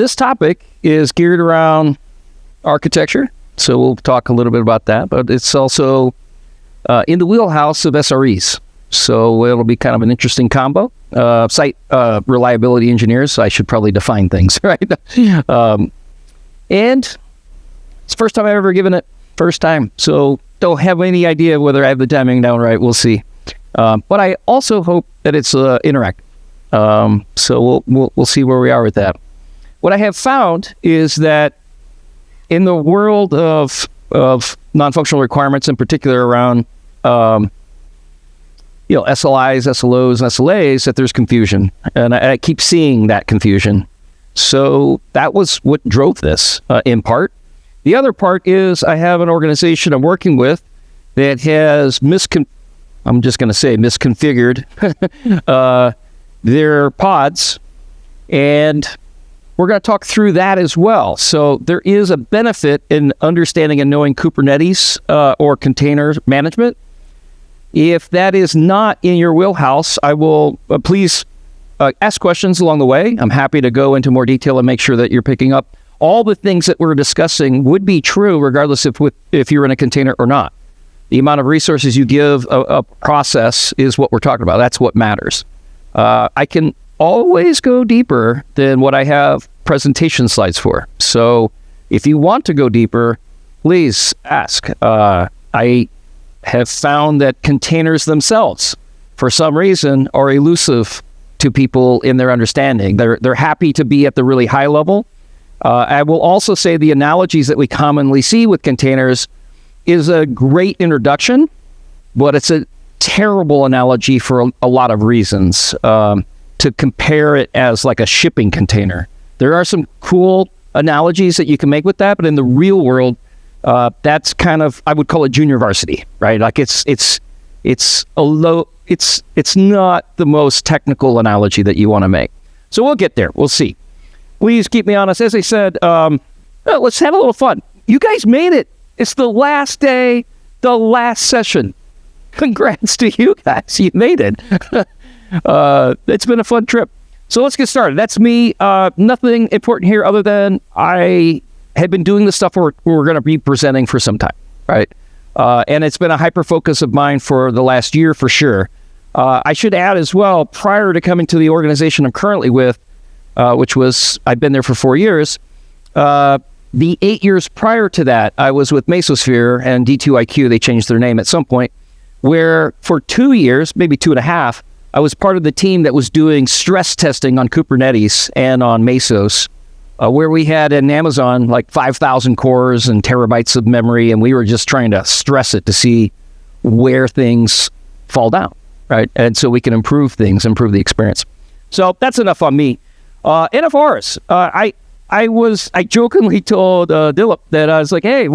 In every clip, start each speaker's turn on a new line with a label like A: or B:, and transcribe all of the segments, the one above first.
A: this topic is geared around architecture, so we'll talk a little bit about that, but it's also in the wheelhouse of SREs. So it'll be kind of an interesting combo. Site reliability engineers, I should probably define things, right? And it's the first time I've ever given it, first time. So don't have any idea whether I have the timing down right. We'll see. But I also hope that it's interactive. So we'll see where we are with that. What I have found is that in the world of non-functional requirements, in particular around SLIs, SLOs, and SLAs, that there's confusion. And I keep seeing that confusion. So that was what drove this, in part. The other part is I have an organization I'm working with that has misconfigured their pods, and we're going to talk through that as well. So there is a benefit in understanding and knowing Kubernetes or container management. If that is not in your wheelhouse, I will please ask questions along the way. I'm happy to go into more detail and make sure that you're picking up all the things that we're discussing would be true regardless if you're in a container or not. The amount of resources you give a process is what we're talking about. That's what matters. I can always go deeper than what I have presentation slides for. So if you want to go deeper, please ask. I have found that containers themselves, for some reason, are elusive to people in their understanding. They're happy to be at the really high level. I will also say the analogies that we commonly see with containers is a great introduction, but it's a terrible analogy for a lot of reasons. To compare it as like a shipping container. There are some cool analogies that you can make with that, but in the real world, that's kind of, I would call it junior varsity, right? Like it's not the most technical analogy that you want to make. So we'll get there. We'll see. Please keep me honest. As I said, let's have a little fun. You guys made it. It's the last day, the last session. Congrats to you guys. You made it. It's been a fun trip. So let's get started. That's me. Nothing important here other than I have been doing the stuff we're going to be presenting for some time, right? And it's been a hyper focus of mine for the last year for sure. I should add as well, prior to coming to the organization I'm currently with, which was, I've been there for 4 years. The 8 years prior to that, I was with Mesosphere and D2IQ. They changed their name at some point, where for 2 years, maybe 2.5, I was part of the team that was doing stress testing on Kubernetes and on Mesos, where we had in Amazon like 5,000 cores and terabytes of memory, and we were just trying to stress it to see where things fall down, right? And so we can improve things, improve the experience. So that's enough on me. NFRs. I jokingly told Dilip that I was like, hey,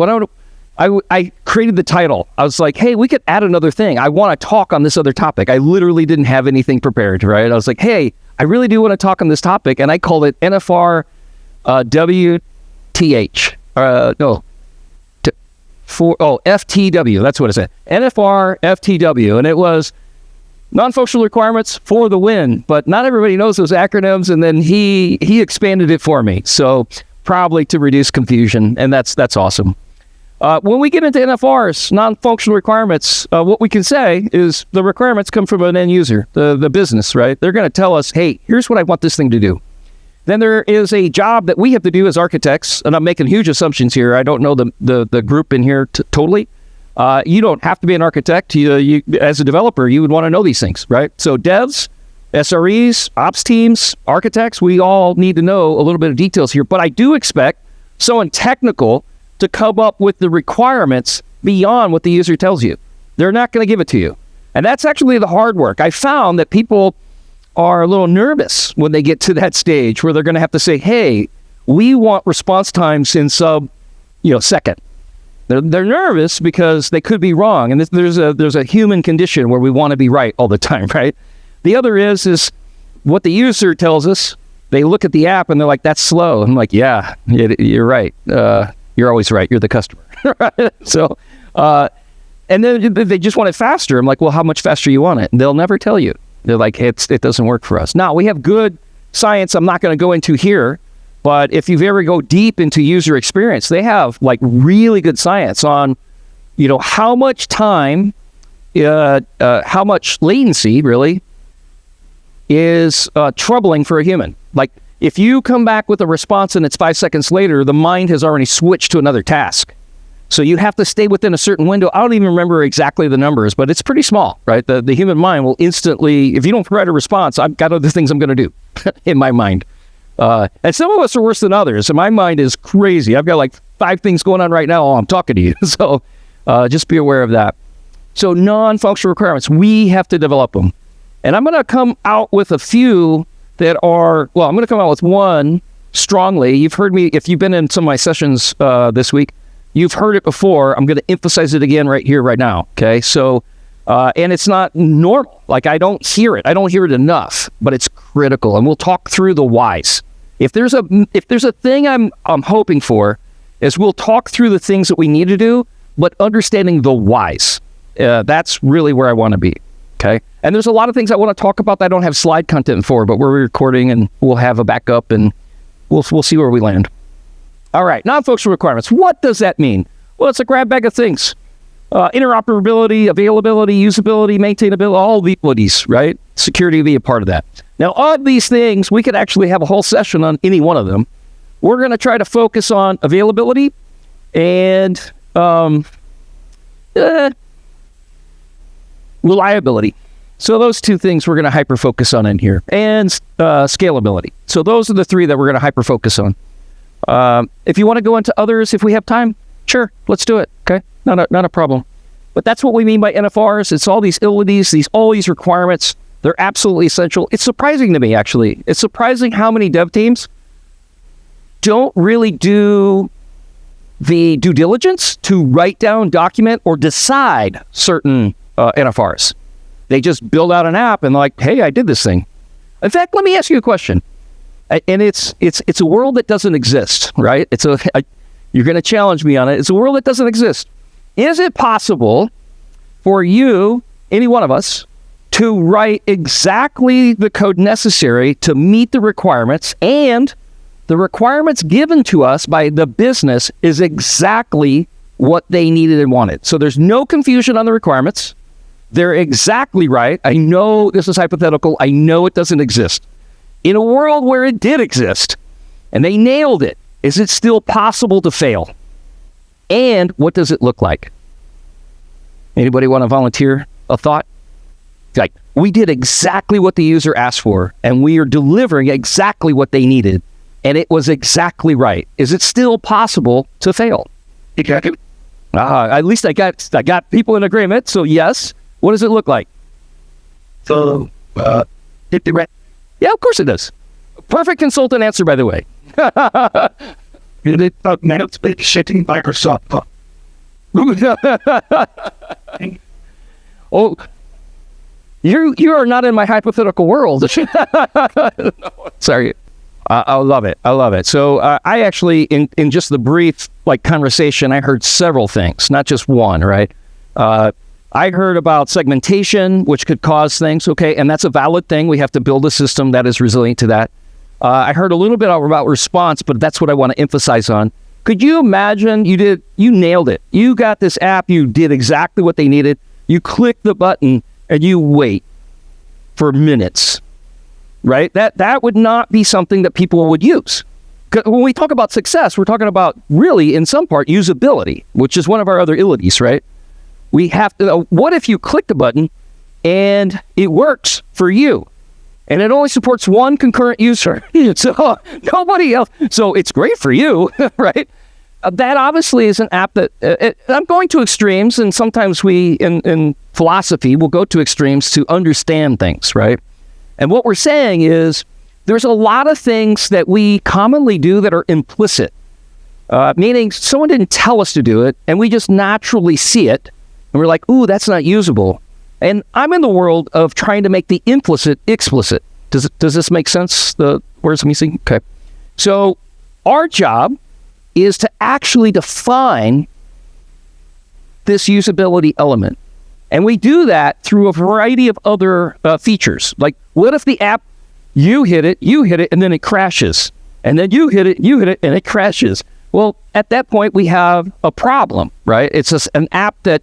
A: I created the title. I was like, hey, we could add another thing. I want to talk on this other topic. I literally didn't have anything prepared, right? I was like, hey, I really do want to talk on this topic. And I called it NFR WTH. FTW. That's what it said. NFR FTW. And it was non-functional requirements for the win. But not everybody knows those acronyms. And then he expanded it for me. So probably to reduce confusion. And that's awesome. When we get into NFRs, non-functional requirements, what we can say is the requirements come from an end user, the business, right? They're going to tell us, hey, here's what I want this thing to do. Then there is a job that we have to do as architects, and I'm making huge assumptions here. I don't know the group in here totally. You don't have to be an architect. You, as a developer, you would want to know these things, right? So devs, SREs, ops teams, architects, we all need to know a little bit of details here. But I do expect someone technical to come up with the requirements beyond what the user tells you. They're not going to give it to you. And that's actually the hard work. I found that people are a little nervous when they get to that stage where they're going to have to say, hey, we want response times in second. They're nervous because they could be wrong. And there's a human condition where we want to be right all the time, right? The other is what the user tells us. They look at the app and they're like, that's slow. I'm like, yeah, you're right. You're always right. You're the customer. So, and then they just want it faster. I'm like, well, how much faster you want it? And they'll never tell you. They're like, it doesn't work for us. Now, we have good science I'm not going to go into here But if you ever go deep into user experience, they have like really good science on, how much time, how much latency really is troubling for a human. Like if you come back with a response and it's 5 seconds later, the mind has already switched to another task. So you have to stay within a certain window. I don't even remember exactly the numbers, but it's pretty small, right? The human mind will instantly, if you don't provide a response, I've got other things I'm going to do in my mind. And some of us are worse than others. And my mind is crazy. I've got like 5 things going on right now while I'm talking to you. So just be aware of that. So non-functional requirements, we have to develop them. And I'm going to come out with a few that are, well, I'm going to come out with one strongly. You've heard me, if you've been in some of my sessions this week, you've heard it before. I'm going to emphasize it again right here, right now. Okay. So, and it's not normal. Like I don't hear it. I don't hear it enough, but it's critical. And we'll talk through the whys. If there's a thing I'm hoping for is we'll talk through the things that we need to do, but understanding the whys. That's really where I want to be. Okay. And there's a lot of things I want to talk about that I don't have slide content for, but we're recording and we'll have a backup and we'll see where we land. All right. Non-functional requirements. What does that mean? Well, it's a grab bag of things. Interoperability, availability, usability, maintainability, all the abilities, right? Security will be a part of that. Now, on these things, we could actually have a whole session on any one of them. We're going to try to focus on availability and reliability. So those 2 things we're going to hyper-focus on in here. And scalability. So those are the 3 that we're going to hyper-focus on. If you want to go into others, if we have time, sure, let's do it. Okay, not a problem. But that's what we mean by NFRs. It's all these abilities, all these requirements. They're absolutely essential. It's surprising to me, actually. It's surprising how many dev teams don't really do the due diligence to write down, document, or decide certain NFRs. They just build out an app and like, hey, I did this thing. In fact, let me ask you a question. And it's a world that doesn't exist, right? You're going to challenge me on it. It's a world that doesn't exist. Is it possible for you, any one of us, to write exactly the code necessary to meet the requirements, and the requirements given to us by the business is exactly what they needed and wanted? So there's no confusion on the requirements. They're exactly right. I know this is hypothetical. I know it doesn't exist. In a world where it did exist and they nailed it, is it still possible to fail? And what does it look like? Anybody want to volunteer a thought? Like, we did exactly what the user asked for, and we are delivering exactly what they needed, and it was exactly right. Is it still possible to fail? Exactly. At least I got people in agreement. So yes. What does it look like?
B: So,
A: yeah, of course it does. Perfect consultant answer, by the way.
B: Shitting Microsoft.
A: Oh, you are not in my hypothetical world. No, sorry. I love it. I love it. So I actually, in just the brief conversation, I heard several things, not just one, right? I heard about segmentation, which could cause things, okay, and that's a valid thing. We have to build a system that is resilient to that. I heard a little bit about response, but that's what I want to emphasize on. Could you imagine you nailed it. You got this app, you did exactly what they needed. You click the button and you wait for minutes, right? That would not be something that people would use. When we talk about success, we're talking about really, in some part, usability, which is one of our other abilities, right? We have to, what if you click the button and it works for you and it only supports one concurrent user? So nobody else. So it's great for you, right? That obviously is an app that I'm going to extremes. And sometimes we in philosophy will go to extremes to understand things, right? And what we're saying is there's a lot of things that we commonly do that are implicit, meaning someone didn't tell us to do it and we just naturally see it. And we're like, ooh, that's not usable. And I'm in the world of trying to make the implicit explicit. Does this make sense? The words I'm using? Okay. So our job is to actually define this usability element. And we do that through a variety of other features. Like, what if the app, you hit it, and then it crashes? And then you hit it, and it crashes. Well, at that point, we have a problem, right? It's just an app that,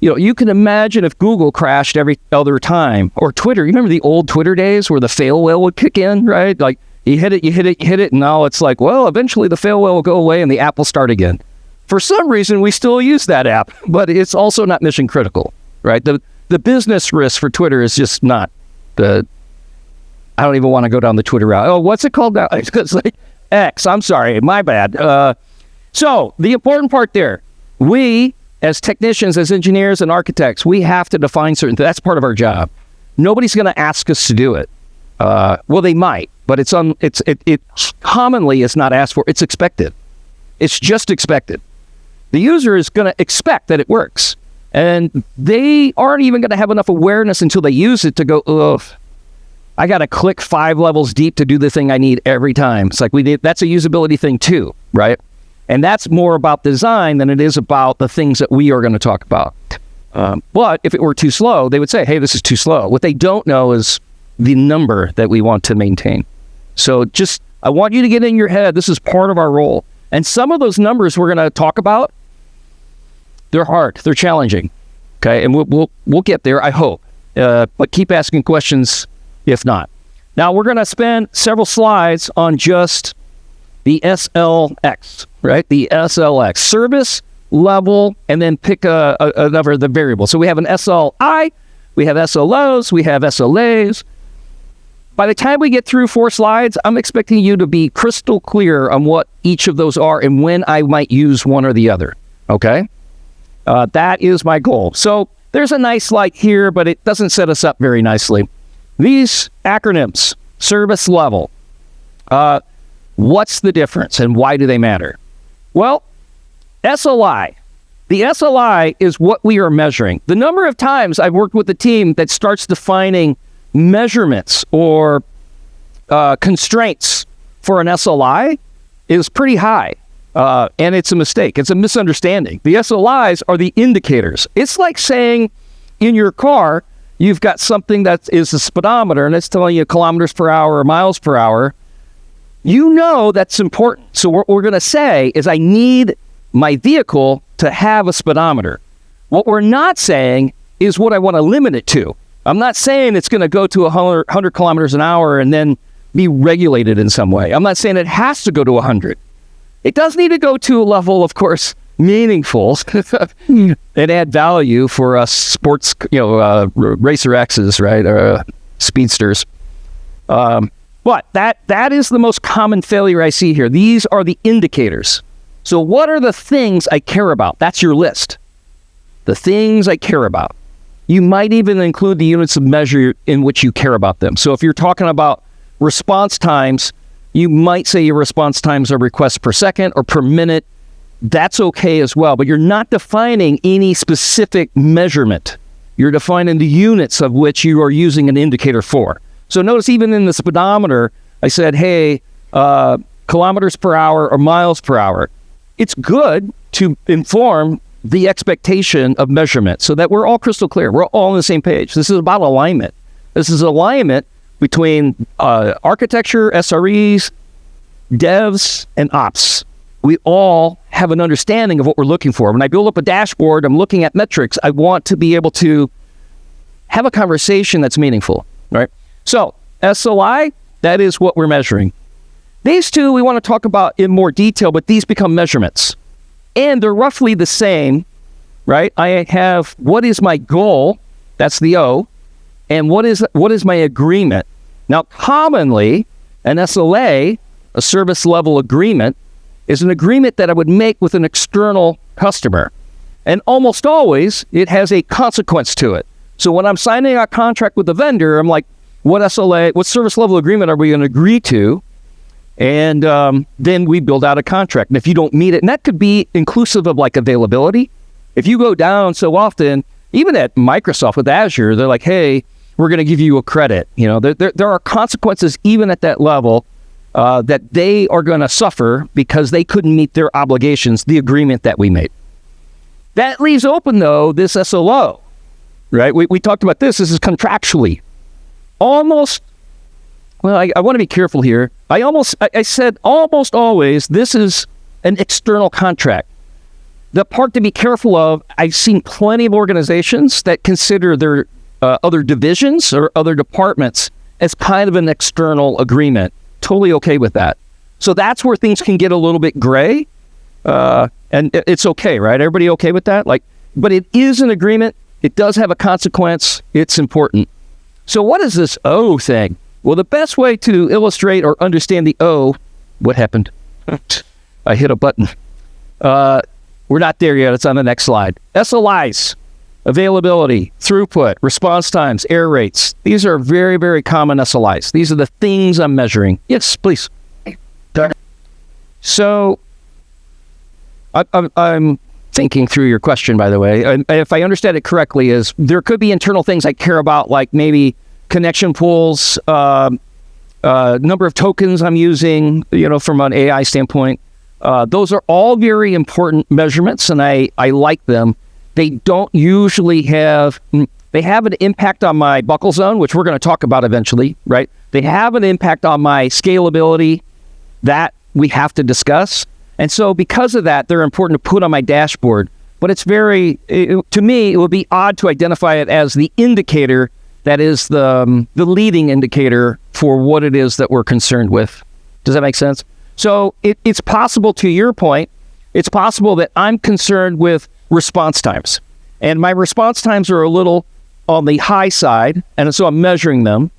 A: you can imagine if Google crashed every other time, or Twitter. You remember the old Twitter days where the fail whale would kick in, right? Like you hit it, and now it's like, well, eventually the fail whale will go away and the app will start again. For some reason, we still use that app, but it's also not mission critical, right? The business risk for Twitter is just not I don't even want to go down the Twitter route. Oh, what's it called now? It's like X. I'm sorry, my bad. So the important part there, we as technicians, as engineers and architects, we have to define certain things. That's part of our job. Nobody's going to ask us to do it. Well, they might, but it commonly is not asked for. It's expected. It's just expected. The user is going to expect that it works. And they aren't even going to have enough awareness until they use it to go, ugh, I got to click 5 levels deep to do the thing I need every time. It's like that's a usability thing too, right? And that's more about design than it is about the things that we are going to talk about. But if it were too slow, they would say, hey, this is too slow. What they don't know is the number that we want to maintain. So I want you to get in your head, this is part of our role. And some of those numbers we're going to talk about, they're hard, they're challenging, okay? And we'll get there, I hope. But keep asking questions if not. Now, we're going to spend several slides on just the SLX, right? The SLX, service level, and then pick another the variable. So we have an SLI, we have SLOs, we have SLAs. By the time we get through 4 slides, I'm expecting you to be crystal clear on what each of those are and when I might use one or the other, okay? That is my goal. So there's a nice slide here, but it doesn't set us up very nicely. These acronyms, service level, what's the difference and why do they matter? Well, SLI. The SLI is what we are measuring. The number of times I've worked with a team that starts defining measurements or constraints for an SLI is pretty high. And it's a mistake. It's a misunderstanding. The SLIs are the indicators. It's like saying in your car, you've got something that is a speedometer and it's telling you kilometers per hour or miles per hour. You know that's important. So what we're going to say is I need my vehicle to have a speedometer. What we're not saying is what I want to limit it to. I'm not saying it's going to go to 100 kilometers an hour and then be regulated in some way. I'm not saying it has to go to 100. It does need to go to a level, of course, meaningful and add value for us sports, Racer X's, right? Speedsters. But that is the most common failure I see here. These are the indicators. So what are the things I care about? That's your list. The things I care about. You might even include the units of measure in which you care about them. So if you're talking about response times, you might say your response times are requests per second or per minute. That's okay as well, but you're not defining any specific measurement. You're defining the units of which you are using an indicator for. So notice even in the speedometer, I said, hey, kilometers per hour or miles per hour. It's good to inform the expectation of measurement so that we're all crystal clear. We're all on the same page. This is about alignment. This is alignment between architecture, SREs, devs, and ops. We all have an understanding of what we're looking for. When I build up a dashboard, I'm looking at metrics. I want to be able to have a conversation that's meaningful, right? So SLI, that is what we're measuring. These two we want to talk about in more detail, but these become measurements. And they're roughly the same, right? I have what is my goal, that's the O, and what is my agreement. Now, commonly, an SLA, a service level agreement, is an agreement that I would make with an external customer. And almost always, it has a consequence to it. So when I'm signing a contract with the vendor, I'm like, what SLA, what service level agreement are we going to agree to? And then we build out a contract. And if you don't meet it, and that could be inclusive of like availability. If you go down so often, even at Microsoft with Azure, they're like, hey, we're going to give you a credit. There are consequences even at that level that they are going to suffer because they couldn't meet their obligations, the agreement that we made. That leaves open, though, this SLO, right? We talked about this. This is contractually. Almost well, I want to be careful here. I said almost always this is an external contract. The part to be careful of, I've seen plenty of organizations that consider their other divisions or other departments as kind of an external agreement. Totally okay with that. So that's where things can get a little bit gray, and it's okay, right? Everybody okay with that? But it is an agreement. It does have a consequence. It's important. So what is this O thing? Well, the best way to illustrate or understand the O, what happened? I hit a button. We're not there yet. It's on the next slide. SLIs, availability, throughput, response times, error rates. These are very, very common SLIs. These are the things I'm measuring. Yes, please. So I'm thinking through your question, by the way. And if I understand it correctly, is there could be internal things I care about, like maybe connection pools, number of tokens I'm using, from an AI standpoint. Those are all very important measurements, and I like them. They don't usually they have an impact on my buckle zone, which we're going to talk about eventually, right? They have an impact on my scalability that we have to discuss. And so because of that, they're important to put on my dashboard. But to me, it would be odd to identify it as the indicator that is the leading indicator for what it is that we're concerned with. Does that make sense? So it's possible, to your point, it's possible that I'm concerned with response times. And my response times are a little on the high side, and so I'm measuring them.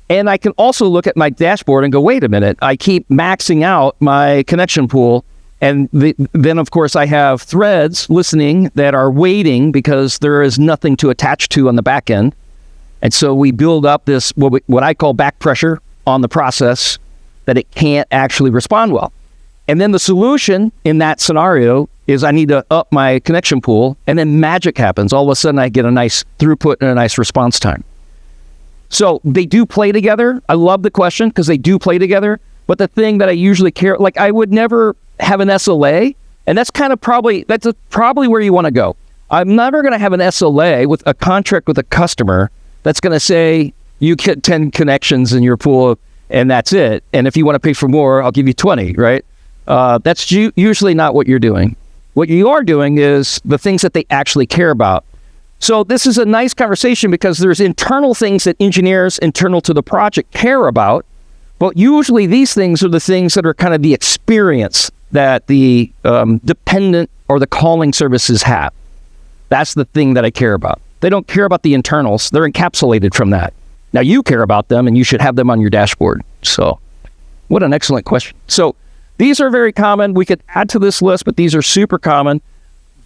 A: And I can also look at my dashboard and go, wait a minute, I keep maxing out my connection pool. And then, of course, I have threads listening that are waiting because there is nothing to attach to on the back end. And so we build up this, what I call back pressure on the process, that it can't actually respond well. And then the solution in that scenario is I need to up my connection pool, and then magic happens. All of a sudden, I get a nice throughput and a nice response time. So they do play together. I love the question because they do play together. But the thing that I usually care, I would never have an SLA, and that's probably where you want to go. I'm never going to have an SLA with a contract with a customer that's going to say you get 10 connections in your pool and that's it. And if you want to pay for more, I'll give you 20, right? That's usually not what you're doing. What you are doing is the things that they actually care about. So this is a nice conversation because there's internal things that engineers internal to the project care about, but usually these things are the things that are kind of the experience that the dependent or the calling services have. That's the thing that I care about. They don't care about the internals. They're encapsulated from that. Now you care about them and you should have them on your dashboard. So what an excellent question. So these are very common. We could add to this list, but these are super common.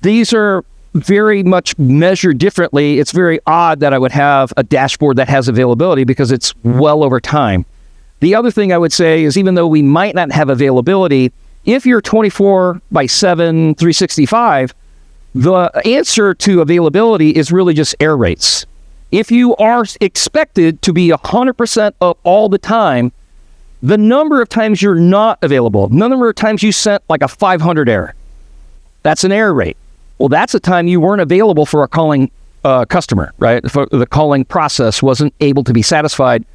A: These are very much measured differently. It's very odd that I would have a dashboard that has availability because it's well over time. The other thing I would say is even though we might not have availability, if you're 24/7, 365, the answer to availability is really just error rates. If you are expected to be 100% up all the time, the number of times you're not available, the number of times you sent like a 500 error, that's an error rate. Well, that's a time you weren't available for a calling customer, right? For the calling process wasn't able to be satisfied.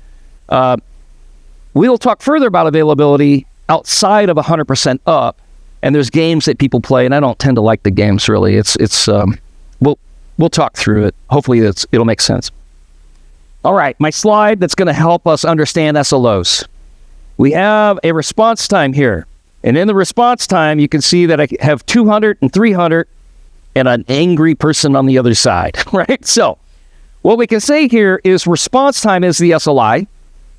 A: We'll talk further about availability outside of 100% up, and there's games that people play, and I don't tend to like the games really. We'll talk through it. Hopefully it'll make sense. All right, my slide that's going to help us understand SLOs. We have a response time here, and in the response time, you can see that I have 200 and 300 and an angry person on the other side, right? So what we can say here is response time is the SLI.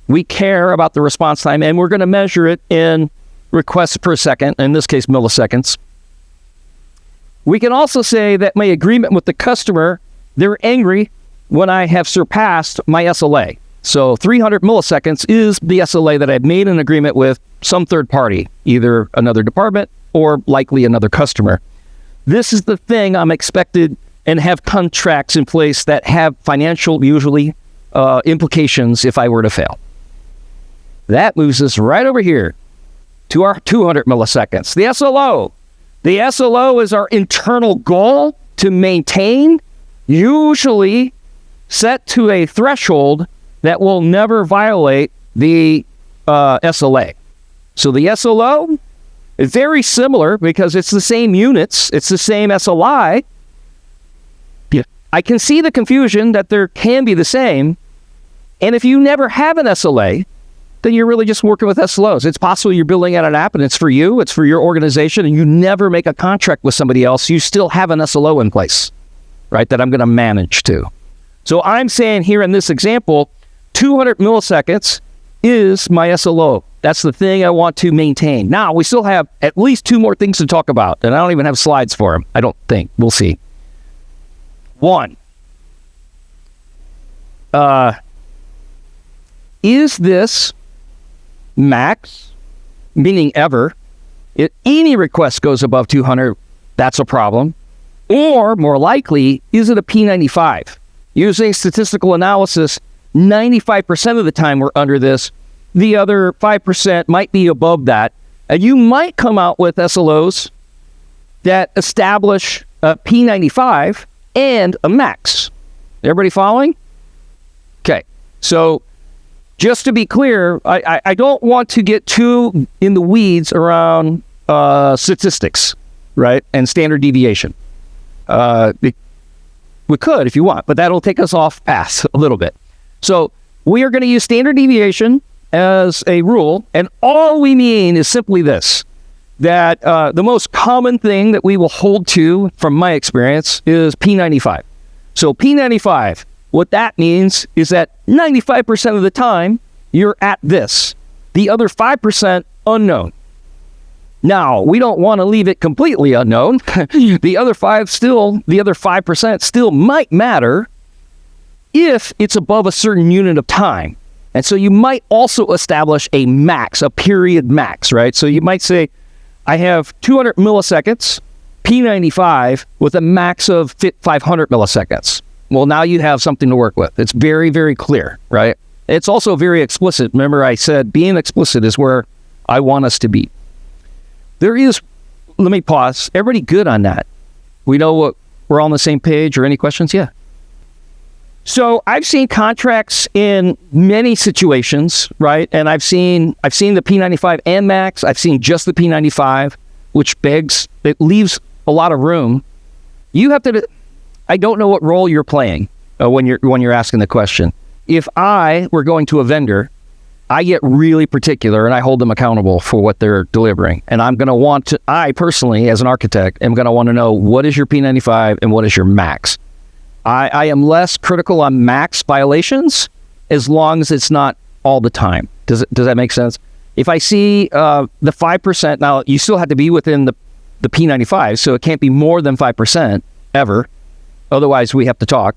A: We care about the response time, and we're going to measure it in requests per second, in this case, milliseconds. We can also say that my agreement with the customer, they're angry when I have surpassed my SLA. So 300 milliseconds is the SLA that I've made an agreement with some third party, either another department or likely another customer. This is the thing I'm expected and have contracts in place that have financial, usually, implications if I were to fail. That moves us right over here to our 200 milliseconds, the SLO. The SLO is our internal goal to maintain, usually set to a threshold that will never violate the SLA. So the SLO is very similar because it's the same units, it's the same SLI. Yeah. I can see the confusion that there can be the same, and if you never have an SLA, then you're really just working with SLOs. It's possible you're building out an app and it's for you, it's for your organization, and you never make a contract with somebody else. You still have an SLO in place, right, that I'm going to manage to. So I'm saying here in this example, 200 milliseconds is my SLO. That's the thing I want to maintain. Now, we still have at least 2 more things to talk about, and I don't even have slides for them. I don't think. We'll see. 1. Is this max, meaning ever? If any request goes above 200, that's a problem. Or, more likely, is it a P95? Using statistical analysis, 95% of the time we're under this. The other 5% might be above that. And you might come out with SLOs that establish a P95 and a max. Everybody following? Okay. So just to be clear, I don't want to get too in the weeds around statistics, right? And standard deviation. We could if you want, but that'll take us off path a little bit. So we are going to use standard deviation as a rule, and all we mean is simply this, that the most common thing that we will hold to, from my experience, is P95. So P95, what that means is that 95% of the time, you're at this. The other 5%, unknown. Now, we don't want to leave it completely unknown. The other 5% still might matter if it's above a certain unit of time. And so you might also establish a max, a period max, right? So you might say, I have 200 milliseconds, P95, with a max of 500 milliseconds. Well, now you have something to work with. It's very, very clear, right? It's also very explicit. Remember, I said being explicit is where I want us to be. Let me pause. Everybody good on that? We know what we're all on the same page, or any questions? Yeah. So I've seen contracts in many situations, right? And I've seen the P95 and max. I've seen just the P95, which it leaves a lot of room. You have to, I don't know what role you're playing when you're asking the question. If I were going to a vendor, I get really particular and I hold them accountable for what they're delivering. And I personally, as an architect, am going to want to know what is your P95 and what is your max. I am less critical on max violations as long as it's not all the time. Does that make sense? If I see the 5%, now you still have to be within the P95, so it can't be more than 5% ever. Otherwise, we have to talk.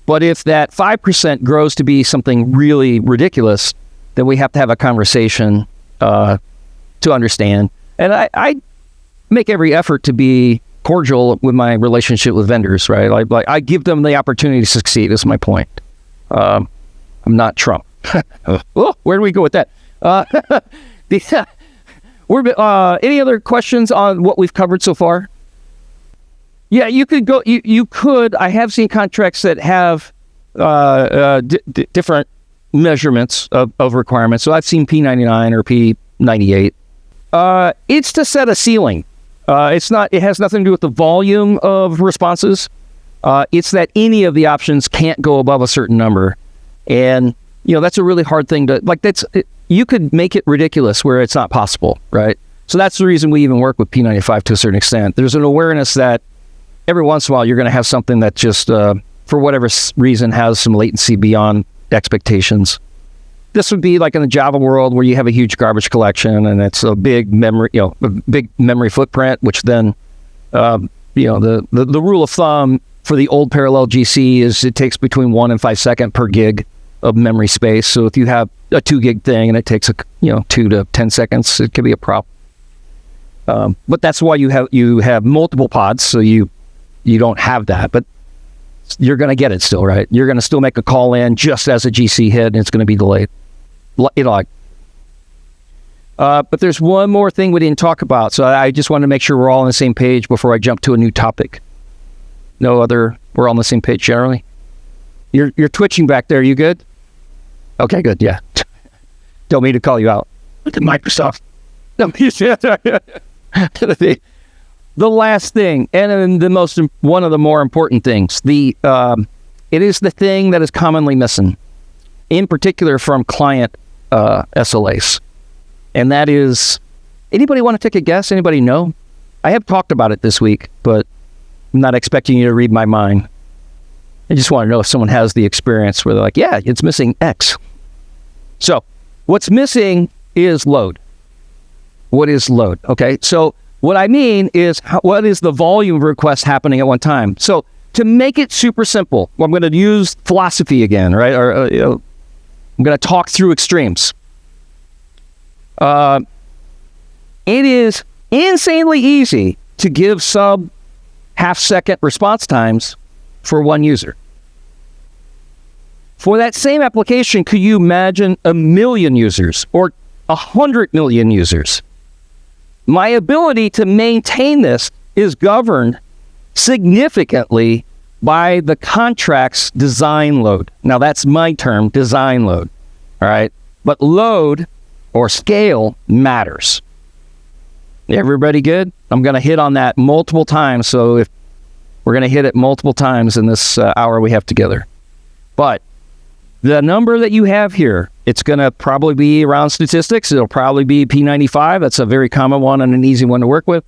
A: But if that 5% grows to be something really ridiculous, then we have to have a conversation to understand. And I make every effort to be cordial with my relationship with vendors, right? I give them the opportunity to succeed, is my point. I'm not Trump. Oh, where do we go with that? Any other questions on what we've covered so far? Yeah, you could go. You could. I have seen contracts that have different measurements of requirements. So I've seen P99 or P98. It's to set a ceiling. It has nothing to do with the volume of responses. It's that any of the options can't go above a certain number. And, that's a really hard thing you could make it ridiculous where it's not possible, right? So that's the reason we even work with P95 to a certain extent. There's an awareness that every once in a while you're going to have something that just, for whatever reason, has some latency beyond expectations. This would be like in the Java world where you have a huge garbage collection and it's a big memory, footprint, which then, the rule of thumb for the old parallel GC is it takes between 1 and 5 seconds per gig of memory space. So if you have a 2 gig thing and it takes 2 to 10 seconds, it could be a problem. But that's why you have multiple pods, so you don't have that, but you're going to get it still, right? You're going to still make a call in just as a GC hit, and it's going to be delayed. But there's one more thing we didn't talk about, so I just want to make sure we're all on the same page before I jump to a new topic. We're all on the same page generally? You're twitching back there. You good? Okay, good. Yeah. Don't mean to call you out.
B: With the Microsoft.
A: No, the last thing, and one of the more important things, it is the thing that is commonly missing, in particular from client SLAs. And that is, anybody want to take a guess? Anybody know? I have talked about it this week, but I'm not expecting you to read my mind. I just want to know if someone has the experience where they're like, yeah, it's missing X. So what's missing is load. What is load? Okay, so what I mean is, what is the volume of requests happening at one time? So to make it super simple, I'm going to use philosophy again, right? Or I'm going to talk through extremes. It is insanely easy to give sub half-second response times for one user. For that same application, could you imagine 1 million users or 100 million users? My ability to maintain this is governed significantly by the contract's design load. Now, that's my term, design load, all right? But load or scale matters. Everybody good? I'm going to hit on that multiple times, so if we're going to hit it multiple times in this hour we have together. But the number that you have here, it's going to probably be around statistics. It'll probably be P95. That's a very common one and an easy one to work with.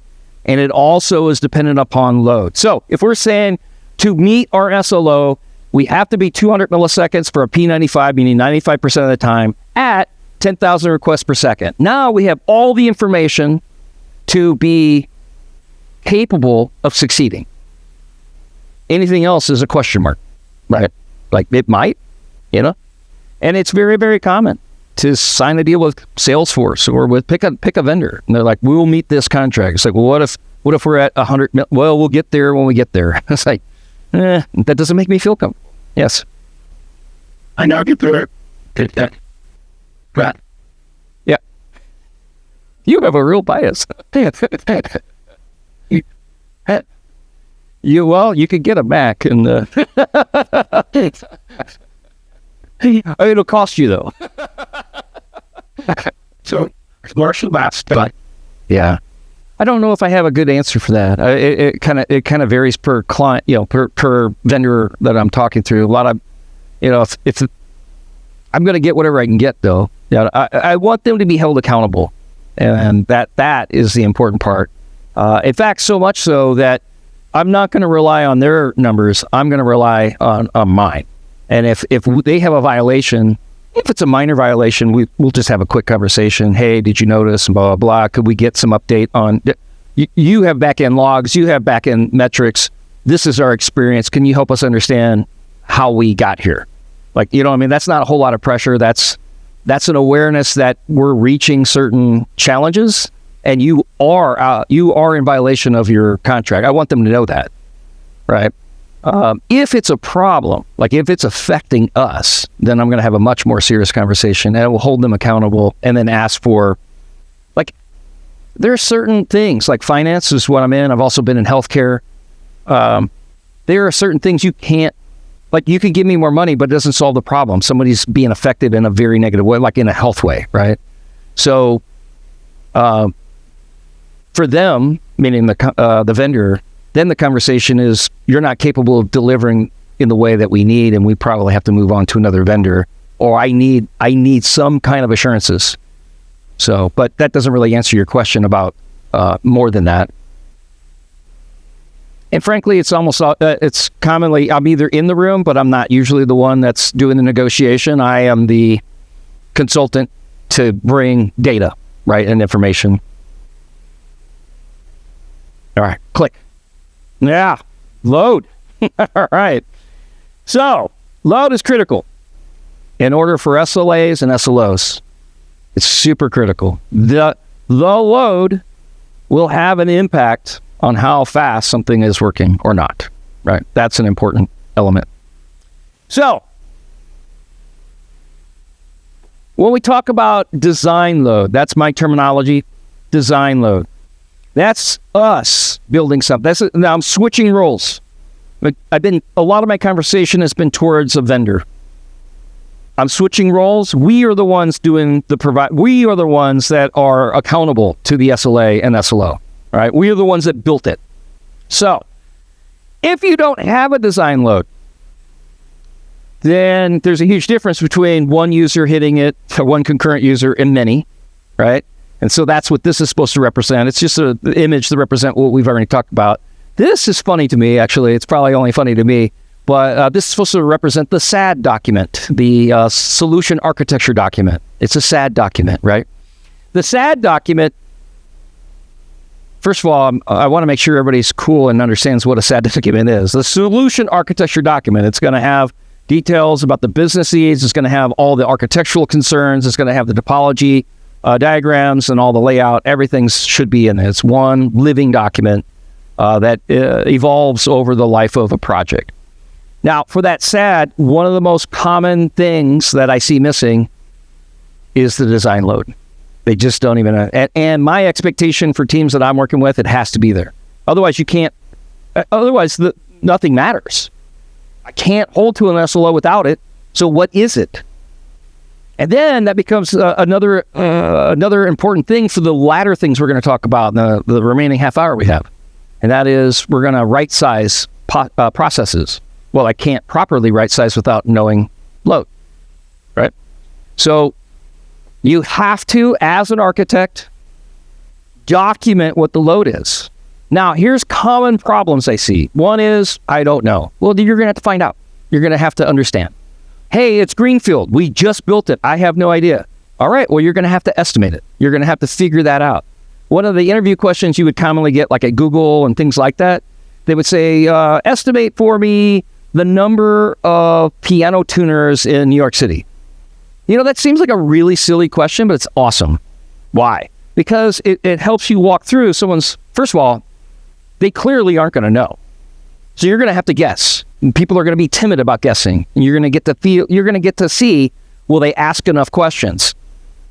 A: And it also is dependent upon load. So if we're saying to meet our SLO, we have to be 200 milliseconds for a P95, meaning 95% of the time at 10,000 requests per second. Now we have all the information to be capable of succeeding. Anything else is a question mark, right? Like it might. And it's very, very common to sign a deal with Salesforce or with pick a vendor, and they're like, "We'll meet this contract." It's like, well, what if we're at 100? Well, we'll get there when we get there. It's like, that doesn't make me feel comfortable. Yes,
B: I know you better take that. Right.
A: Yeah, you have a real bias. You could get them back, and it'll cost you though.
B: So commercial last, but
A: yeah, I don't know if I have a good answer for that. It kind of varies per client, per vendor that I'm talking through. A lot of, if I'm going to get whatever I can get though. Yeah, I want them to be held accountable, and that is the important part. In fact, so much so that I'm not going to rely on their numbers. I'm going to rely on mine. And if they have a violation, if it's a minor violation, we'll just have a quick conversation. Hey, did you notice? Blah, blah, blah. Could we get some update on... You have back-end logs. You have back-end metrics. This is our experience. Can you help us understand how we got here? Like, that's not a whole lot of pressure. That's an awareness that we're reaching certain challenges, and you are in violation of your contract. I want them to know that, right? If it's a problem, like if it's affecting us, then I'm going to have a much more serious conversation, and I will hold them accountable and then ask for, like, there are certain things, like finance is what I'm in. I've also been in healthcare. There are certain things you can't, like you can give me more money, but it doesn't solve the problem. Somebody's being affected in a very negative way, like in a health way, right? So for them, meaning the vendor, then the conversation is, you're not capable of delivering in the way that we need, and we probably have to move on to another vendor, or I need some kind of assurances. So, but that doesn't really answer your question about more than that. And frankly, it's commonly, I'm either in the room, but I'm not usually the one that's doing the negotiation. I am the consultant to bring data, right, and information. All right, click. Yeah, load. All right. So, load is critical in order for SLAs and SLOs. It's super critical. The load will have an impact on how fast something is working or not, right? That's an important element. So, when we talk about design load, that's my terminology, design load. That's us building something. Now I'm switching roles. A lot of my conversation has been towards a vendor. I'm switching roles. We are the ones doing the we are the ones that are accountable to the SLA and SLO, right? We are the ones that built it. So if you don't have a design load, then there's a huge difference between one user hitting it, one concurrent user, and many, right? And so that's what this is supposed to represent. It's just an image to represent what we've already talked about. This is funny to me, actually. It's probably only funny to me. But this is supposed to represent the SAD document, the solution architecture document. It's a SAD document, right? The SAD document, first of all, I want to make sure everybody's cool and understands what a SAD document is. The solution architecture document, it's going to have details about the business needs. It's going to have all the architectural concerns. It's going to have the topology diagrams and all the layout. Everything should be in it. It's one living document that evolves over the life of a project. Now, for that SAD, one of the most common things that I see missing is the design load. They just don't even... And my expectation for teams that I'm working with, it has to be there. Otherwise, you can't... Otherwise, nothing matters. I can't hold to an SLO without it. So what is it? And then that becomes another important thing for the latter things we're going to talk about in the remaining half hour we have. And that is we're going to right-size processes. Well, I can't properly right-size without knowing load, right? So you have to, as an architect, document what the load is. Now, here's common problems I see. One is, I don't know. Well, then you're going to have to find out. You're going to have to understand. Hey, it's greenfield. We just built it. I have no idea. All right, well, you're going to have to estimate it. You're going to have to figure that out. One of the interview questions you would commonly get, like at Google and things like that, they would say, estimate for me the number of piano tuners in New York City. You know, that seems like a really silly question, but it's awesome. Why? Because it helps you walk through someone's... First of all, they clearly aren't going to know. So you're going to have to guess. And people are going to be timid about guessing. And you're going to get to feel... You're going to get to see, will they ask enough questions?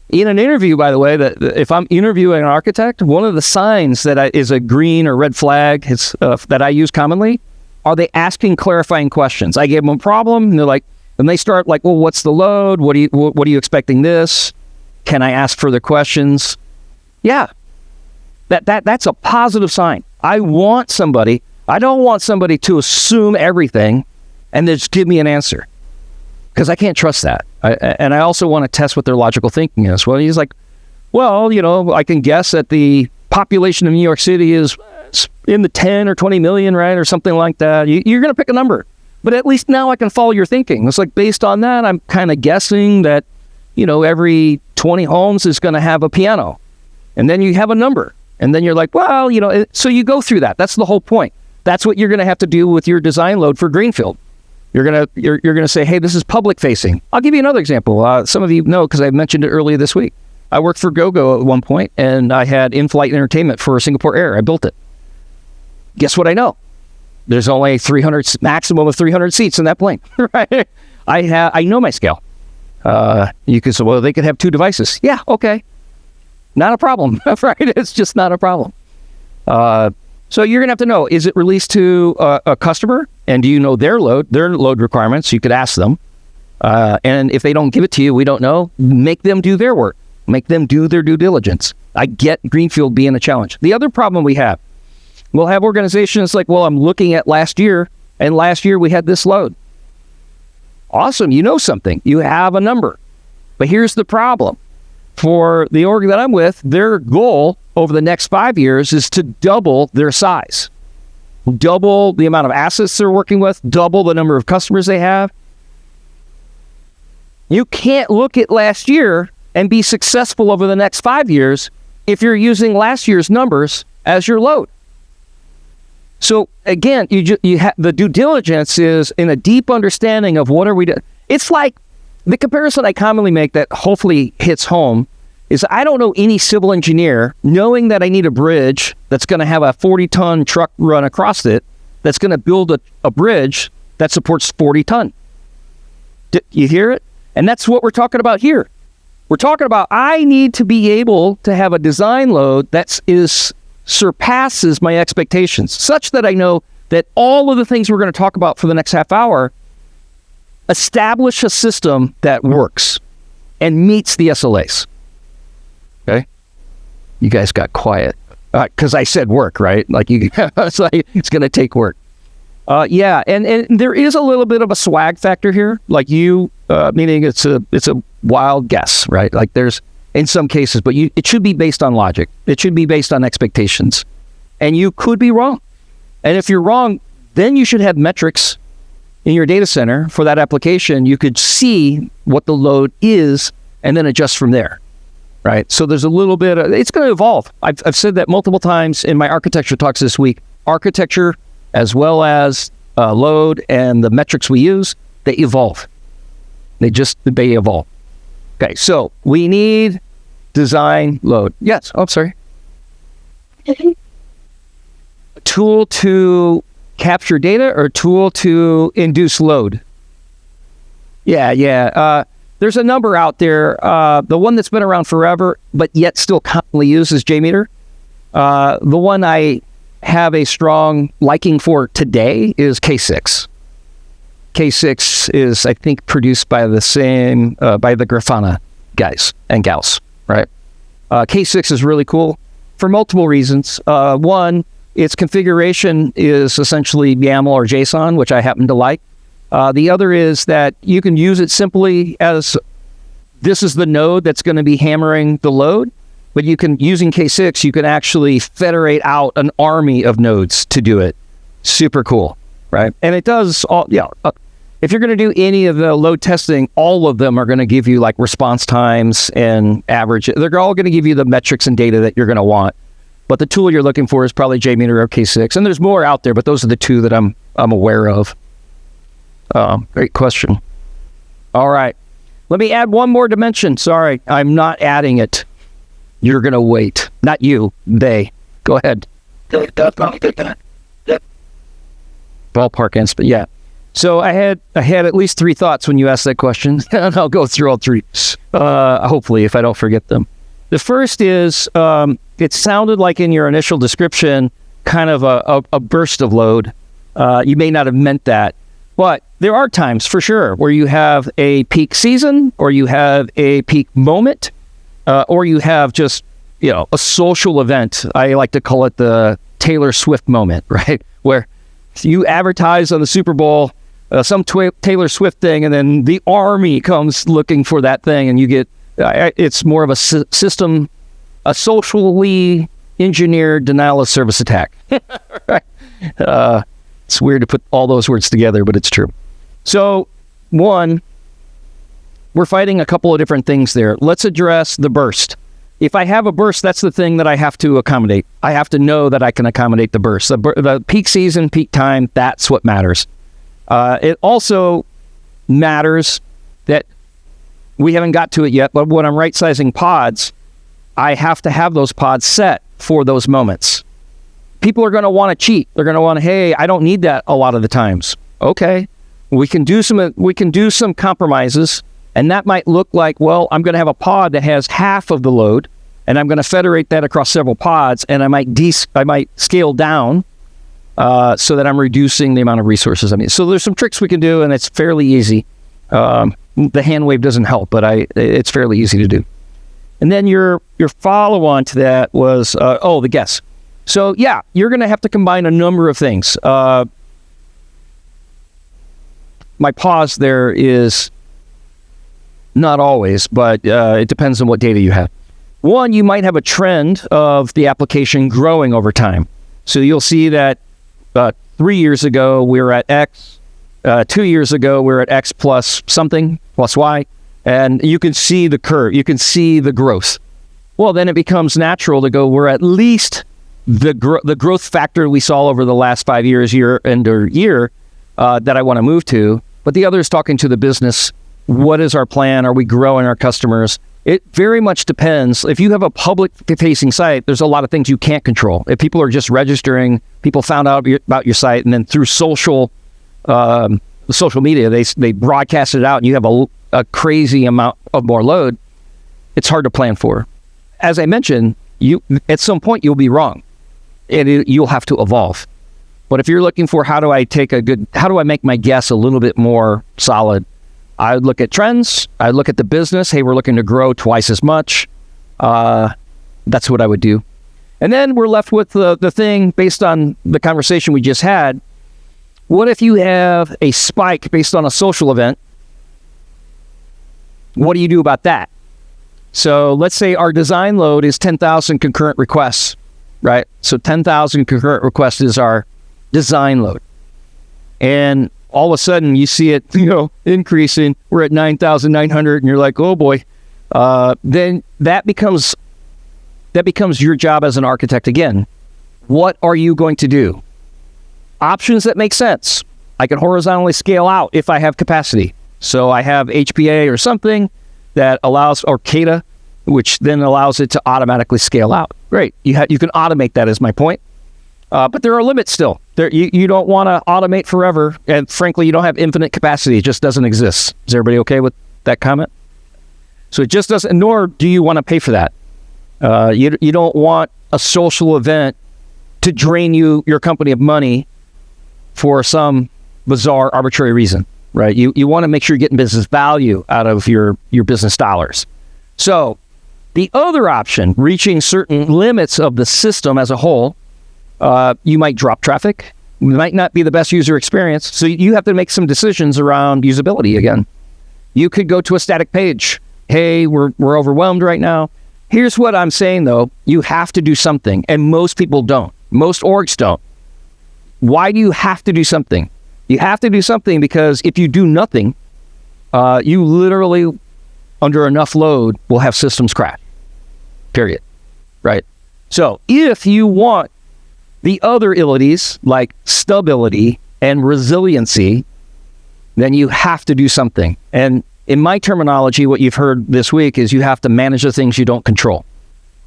A: In an interview, by the way, that if I'm interviewing an architect, one of the signs that is a green or red flag that I use commonly, are they asking clarifying questions? I gave them a problem, and they're like, and they start like, well, what's the load? What are you expecting this? Can I ask further questions? Yeah, that's a positive sign. I don't want somebody to assume everything and then just give me an answer, because I can't trust that. And I also want to test what their logical thinking is. Well, he's like, well, you know, I can guess that the population of New York City is in the 10 or 20 million, right? Or something like that. You're going to pick a number, but at least now I can follow your thinking. It's like, based on that, I'm kind of guessing that, you know, every 20 homes is going to have a piano. And then you have a number. And then you're like, well, you know, so you go through that. That's the whole point. That's what you're going to have to do with your design load for greenfield. You're going to say, hey, this is public facing. I'll give you another example. Some of you know, because I mentioned it earlier this week. I worked for GoGo at one point, and I had in-flight entertainment for Singapore Air. I built it. Guess what I know? There's only maximum of 300 seats in that plane, right? I know my scale. You could say, well, they could have 2 devices. Yeah, okay. Not a problem, right? It's just not a problem. So you're going to have to know, is it released to a customer? And do you know their load requirements? You could ask them. And if they don't give it to you, we don't know, make them do their work. Make them do their due diligence. I get greenfield being a challenge. The other problem we have, we'll have organizations like, well, I'm looking at last year, and last year we had this load. Awesome, you know something. You have a number. But here's the problem. For the org that I'm with, their goal over the next 5 years is to double their size. Double the amount of assets they're working with, double the number of customers they have. You can't look at last year and be successful over the next 5 years if you're using last year's numbers as your load. So again, the due diligence is in a deep understanding of what are we doing. It's like the comparison I commonly make that hopefully hits home is I don't know any civil engineer knowing that I need a bridge that's going to have a 40-ton truck run across it that's going to build a bridge that supports 40 ton. You hear it? And that's what we're talking about here. We're talking about I need to be able to have a design load that surpasses my expectations, such that I know that all of the things we're going to talk about for the next half hour establish a system that works and meets the SLAs. Okay? You guys got quiet. Because I said work, right? Like it's like it's going to take work. Yeah, and there is a little bit of a swag factor here. Like meaning it's a wild guess, right? Like there's in some cases, but it should be based on logic. It should be based on expectations, and you could be wrong. And if you're wrong, then you should have metrics in your data center for that application. You could see what the load is, and then adjust from there. Right. So there's a little bit it's going to evolve. I've said that multiple times in my architecture talks this week. Architecture, as well as load and the metrics we use, they evolve. They evolve. Okay. So we need design load. Yes. Oh, I'm sorry. A tool to capture data or tool to induce load? Yeah. There's a number out there. The one that's been around forever, but yet still commonly used is JMeter. The one I have a strong liking for today is K6. K6 is, I think, produced by the Grafana guys and gals, right? K6 is really cool for multiple reasons. One, its configuration is essentially YAML or JSON, which I happen to like. The other is that you can use it simply as this is the node that's going to be hammering the load, but using K6, you can actually federate out an army of nodes to do it. Super cool, right? And it does all, if you're going to do any of the load testing, all of them are going to give you like response times and average. They're all going to give you the metrics and data that you're going to want. But the tool you're looking for is probably JMeter or K6. And there's more out there, but those are the two that I'm aware of. Great question. All right. Let me add one more dimension. Sorry, I'm not adding it. You're going to wait. Not you, they. Go ahead. Ballpark answer, yeah. So I had at least 3 thoughts when you asked that question, and I'll go through all 3, hopefully, if I don't forget them. The first is, it sounded like in your initial description, kind of a burst of load. You may not have meant that. But there are times, for sure, where you have a peak season, or you have a peak moment, or you have just, a social event. I like to call it the Taylor Swift moment, right? Where you advertise on the Super Bowl some Taylor Swift thing, and then the army comes looking for that thing, and you get, it's more of a system, a socially engineered denial of service attack. Right? It's weird to put all those words together, but it's true. So, one, we're fighting a couple of different things there. Let's address the burst. If I have a burst, that's the thing that I have to accommodate. I have to know that I can accommodate the burst. The peak season, peak time, that's what matters. It also matters that we haven't got to it yet, but when I'm right-sizing pods, I have to have those pods set for those moments. People are going to want to cheat. They're going to want to, hey, I don't need that a lot of the times. Okay, we can do some compromises, and that might look like, well, I'm going to have a pod that has half of the load, and I'm going to federate that across several pods, and I might scale down so that I'm reducing the amount of resources I need. So there's some tricks we can do, and it's fairly easy. The hand wave doesn't help, but it's fairly easy to do. And then your follow-on to that was, the guess. So, yeah, you're going to have to combine a number of things. My pause there is not always, but it depends on what data you have. One, you might have a trend of the application growing over time. So you'll see that 3 years ago, we were at X. 2 years ago, we were at X plus something, plus Y. And you can see the curve. You can see the growth. Well, then it becomes natural to go, we're at least the growth factor we saw over the last 5 years, year that I want to move to. But the other is talking to the business. What is our plan? Are we growing our customers? It very much depends. If you have a public-facing site, there's a lot of things you can't control. If people are just registering, people found out about your site, and then through social media, they broadcast it out, and you have a crazy amount of more load, it's hard to plan for. As I mentioned, at some point you'll be wrong, and you'll have to evolve. But if you're looking for how do I make my guess a little bit more solid, I would look at trends. I'd look at the business. Hey, we're looking to grow twice as much. That's what I would do. And then we're left with the thing based on the conversation we just had. What if you have a spike based on a social event? What do you do about that? So let's say our design load is 10,000 concurrent requests, right? So 10,000 concurrent requests is our design load. And all of a sudden you see it, increasing. We're at 9,900 and you're like, oh boy. Then that becomes your job as an architect again. What are you going to do? Options that make sense. I can horizontally scale out if I have capacity. So I have HPA or something that allows, or CADA, which then allows it to automatically scale out. Great. You can automate that, is my point. But there are limits still. You don't want to automate forever. And frankly, you don't have infinite capacity. It just doesn't exist. Is everybody okay with that comment? So it just doesn't, nor do you want to pay for that. You don't want a social event to drain your company of money for some bizarre, arbitrary reason, right? You want to make sure you're getting business value out of your business dollars. So the other option, reaching certain limits of the system as a whole, you might drop traffic. It might not be the best user experience. So you have to make some decisions around usability again. You could go to a static page. Hey, we're overwhelmed right now. Here's what I'm saying, though. You have to do something, and most people don't. Most orgs don't. Why do you have to do something? You have to do something because if you do nothing, you literally, under enough load, will have systems crash. Period. Right? So if you want the other abilities like stability and resiliency, then you have to do something. And in my terminology, what you've heard this week is you have to manage the things you don't control.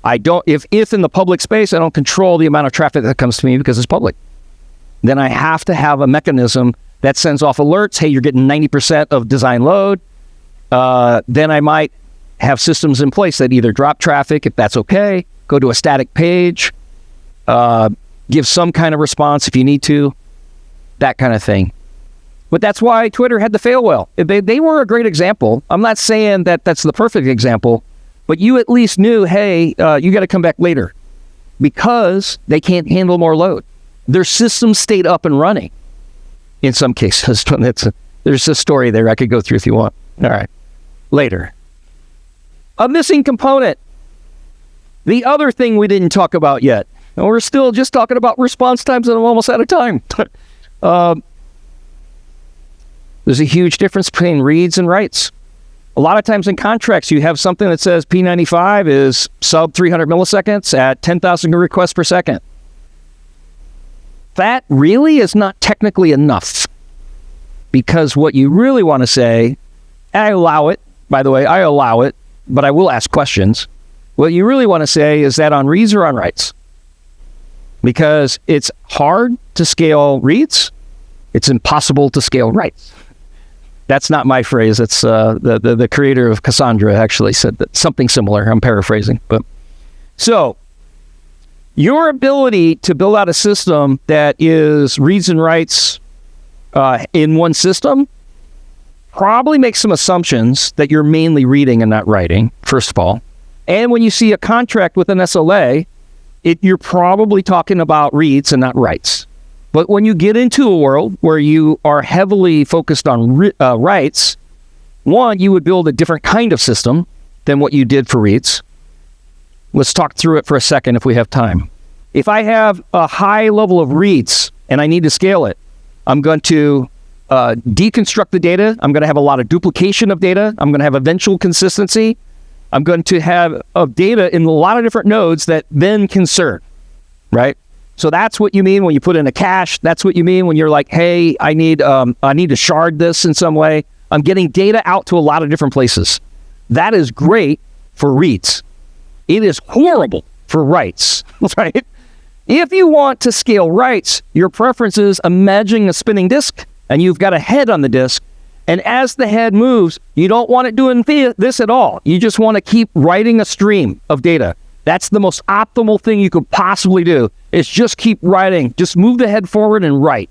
A: If in the public space, I don't control the amount of traffic that comes to me because it's public, then I have to have a mechanism that sends off alerts. Hey, you're getting 90% of design load. Then I might have systems in place that either drop traffic, if that's okay, go to a static page, give some kind of response if you need to, that kind of thing. But that's why Twitter had to fail well. They were a great example. I'm not saying that that's the perfect example, but you at least knew, hey, you got to come back later because they can't handle more load. Their system stayed up and running in some cases. There's a story there I could go through if you want. All right, later. A missing component. The other thing we didn't talk about yet, and we're still just talking about response times and I'm almost out of time. There's a huge difference between reads and writes. A lot of times in contracts, you have something that says P95 is sub 300 milliseconds at 10,000 requests per second. That really is not technically enough because what you really want to say, I allow it, by the way, but I will ask questions. What you really want to say is that on reads or on writes? Because it's hard to scale reads. It's impossible to scale writes. That's not my phrase. It's the creator of Cassandra actually said that, something similar. I'm paraphrasing. But so your ability to build out a system that is reads and writes in one system probably makes some assumptions that you're mainly reading and not writing, first of all. And when you see a contract with an SLA, you're probably talking about reads and not writes. But when you get into a world where you are heavily focused on writes, one, you would build a different kind of system than what you did for reads. Let's talk through it for a second if we have time. If I have a high level of reads and I need to scale it, I'm going to deconstruct the data. I'm going to have a lot of duplication of data. I'm going to have eventual consistency. I'm going to have data in a lot of different nodes that then can serve, right? So that's what you mean when you put in a cache. That's what you mean when you're like, hey, I need to shard this in some way. I'm getting data out to a lot of different places. That is great for reads. It is horrible for writes, right? If you want to scale writes, your preference is imagining a spinning disk, and you've got a head on the disk. And as the head moves, you don't want it doing this at all. You just want to keep writing a stream of data. That's the most optimal thing you could possibly do, is just keep writing. Just move the head forward and write.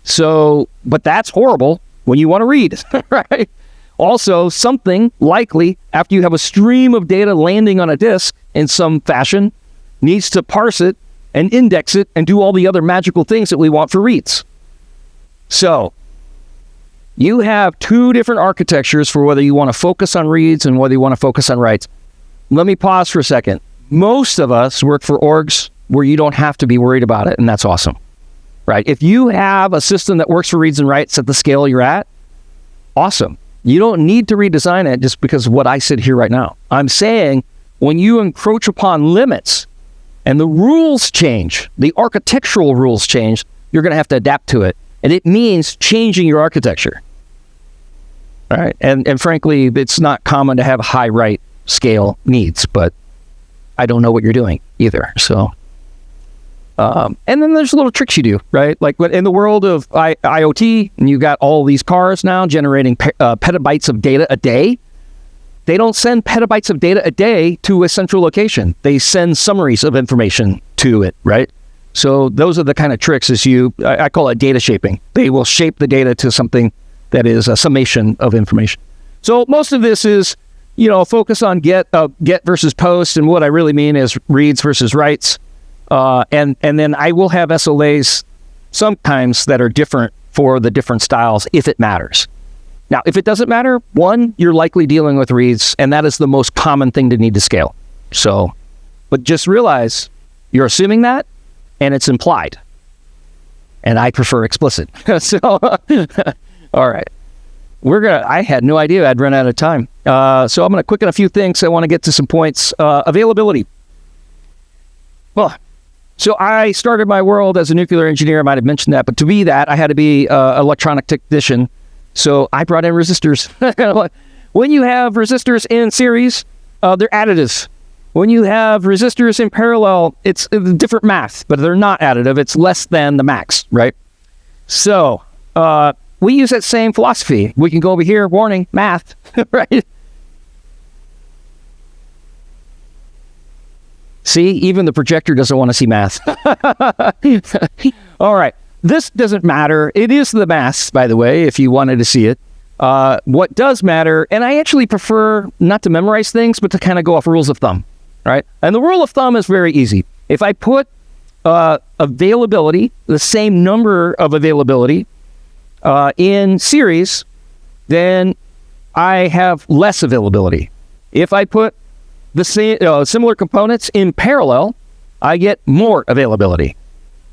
A: So, but that's horrible when you want to read, right? Also, something likely, after you have a stream of data landing on a disk in some fashion, needs to parse it and index it and do all the other magical things that we want for reads. So, you have two different architectures for whether you want to focus on reads and whether you want to focus on writes. Let me pause for a second. Most of us work for orgs where you don't have to be worried about it, and that's awesome, right? If you have a system that works for reads and writes at the scale you're at, awesome. You don't need to redesign it just because of what I said here right now. I'm saying when you encroach upon limits and the rules change, the architectural rules change, you're going to have to adapt to it. And it means changing your architecture. All right. And frankly, it's not common to have high write scale needs, but I don't know what you're doing either. So, and then there's little tricks you do, right? Like in the world of IoT, and you got all these cars now generating petabytes of data a day. They don't send petabytes of data a day to a central location. They send summaries of information to it, right? So those are the kind of tricks I call it data shaping. They will shape the data to something that is a summation of information. So most of this is, focus on get versus post. And what I really mean is reads versus writes. And then I will have SLAs sometimes that are different for the different styles if it matters. Now, if it doesn't matter, one, you're likely dealing with reads, and that is the most common thing to need to scale. So, but just realize you're assuming that, and it's implied. And I prefer explicit. So, all right. I had no idea I'd run out of time. So I'm going to quicken a few things. I want to get to some points. Availability. Well, so I started my world as a nuclear engineer. I might have mentioned that, but to be that, I had to be an electronic technician. So I brought in resistors. When you have resistors in series, they're additive. When you have resistors in parallel, it's different math, but they're not additive. It's less than the max, right? So we use that same philosophy. We can go over here, warning, math, right? See, even the projector doesn't want to see math. All right. This doesn't matter. It is the math, by the way, if you wanted to see it. What does matter, and I actually prefer not to memorize things, but to kind of go off rules of thumb, right? And the rule of thumb is very easy. If I put availability, the same number of availability in series, then I have less availability. If I put the same similar components in parallel, I get more availability.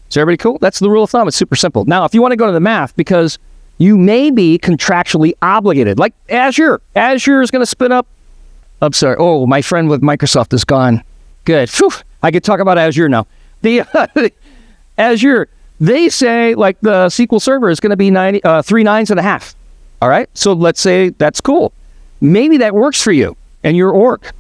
A: Is everybody cool? That's the rule of thumb. It's super simple. Now, if you want to go to the math, because you may be contractually obligated, like Azure. Azure is going to spin up. I'm sorry. Oh, my friend with Microsoft is gone. Good. Phew. I could talk about Azure now. The Azure, they say like the SQL Server is going to be 3 nines and a half. All right. So let's say that's cool. Maybe that works for you and your org.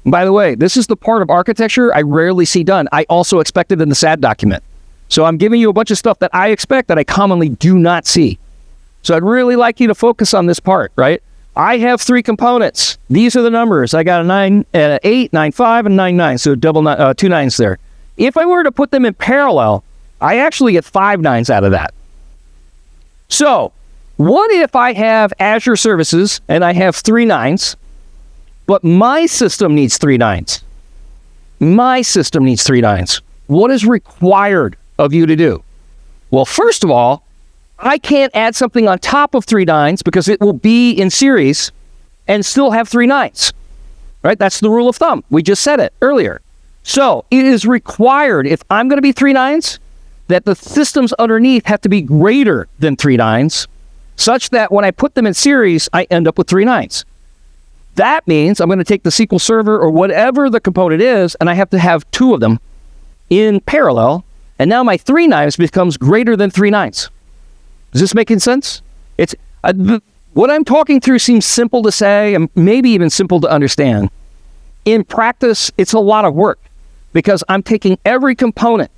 A: By the way, this is the part of architecture I rarely see done. I also expect it in the SAD document. So I'm giving you a bunch of stuff that I expect that I commonly do not see. So I'd really like you to focus on this part, right? I have 3 components. These are the numbers. I got a 8, 9, 5, and 9, 9. So 2 9s there. If I were to put them in parallel, I actually get 5 9s out of that. So what if I have Azure services and I have 3 9s, but my system needs 3 9s? My system needs 3 9s. What is required of you to do? Well, first of all, I can't add something on top of 3 9s because it will be in series and still have 3 9s, right? That's the rule of thumb. We just said it earlier. So it is required, if I'm going to be 3 9s, that the systems underneath have to be greater than 3 9s, such that when I put them in series, I end up with 3 9s. That means I'm going to take the SQL Server or whatever the component is, and I have to have 2 of them in parallel, and now my 3 9s becomes greater than 3 9s. Is this making sense? It's what I'm talking through seems simple to say and maybe even simple to understand. In practice, it's a lot of work because I'm taking every component